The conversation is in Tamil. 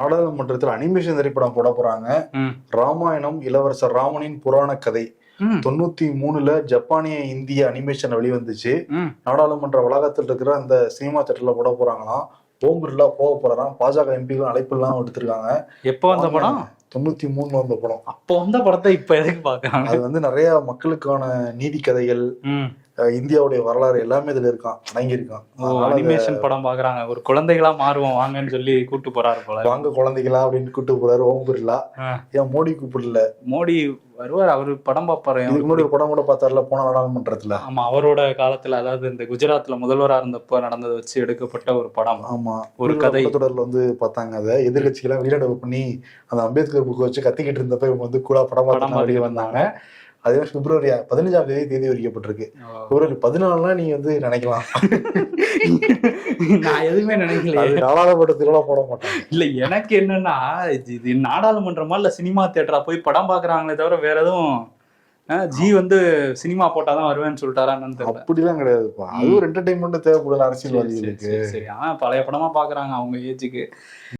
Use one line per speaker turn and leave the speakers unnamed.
நாடாளுமன்றத்தில் அனிமேஷன் திரைப்படம் போட போறாங்க. ராமாயணம் இளவரசர் ராமனின் புராண கதை 93ல ஜப்பானிய இந்திய அனிமேஷன் வெளிவந்துச்சு. நாடாளுமன்ற வளாகத்தில் இருக்கிற அந்த சினிமா தியேட்டர்ல போட போறாங்களாம். ஓம் பிர்லா போக போறாராம். பாஜக எம்பிகளும் அழைப்பு எல்லாம் எடுத்திருக்காங்க.
எப்போ வந்த படம்?
93 வந்த படம்.
அப்போ வந்த படத்தை இப்ப எதுக்கு பாக்குறாங்க?
அது வந்து நிறைய மக்களுக்கான நீதி கதைகள், இந்தியாவுடைய வரலாறு எல்லாமே இதுல இருக்கான், அடங்கி இருக்கான்.
அனிமேஷன் படம் பாக்குறாங்க. ஒரு குழந்தைகளா மாறுவோம் வாங்கன்னு சொல்லி கூட்டு போறாரு போல.
வாங்க குழந்தைகளா அப்படின்னு கூட்டு போறாரு ஓம் பிர்லா. ஏன் மோடி கூப்பிடல?
மோடி வருவார், அவரு படம் பார்ப்பாரு.
இதுக்கு முன்னாடி ஒரு படம் கூட பார்த்தாருல போன நாடாளுமன்றத்துல.
ஆமா, அவரோட காலத்துல, அதாவது இந்த குஜராத்ல முதல்வரா இருந்தப்ப நடந்ததை வச்சு எடுக்கப்பட்ட ஒரு படம்.
ஆமா,
ஒரு கதை
தொடர்ல வந்து பார்த்தாங்க. அதை எதிர்கட்சிகளாம் வெளிநடப்பு பண்ணி அந்த அம்பேத்கர் புக் வச்சு கத்திக்கிட்டு இருந்தப்ப இவங்க வந்து கூட படம் பார்த்து வந்தாங்க. அதே பிப்ரவரி 15ஆம் தேதி வைக்கப்பட்டிருக்கு. பிப்ரவரி 14 நீ வந்து நினைக்கலாம்.
நான் எதுவுமே நினைக்கல.
நாடாளுமன்றத்தில போட மாட்டேன்.
இல்ல, எனக்கு என்னன்னா இது நாடாளுமன்றமா இல்ல சினிமா தியேட்டரா போய் படம் பாக்குறாங்களே தவிர வேற எதுவும் ஜி வந்து சினிமா போட்டாதான் வருவேன்னு சொல்லிட்டாரான்னு தெரியல.
அப்படிலாம் கிடையாதுப்பா. அது ஒரு என்டர்டைன்மெண்ட் தேவைப்படல அரசியல்வாதிகளுக்கு.
சரி, ஆனா பழைய படமா பாக்குறாங்க அவங்க ஏஜுக்கு.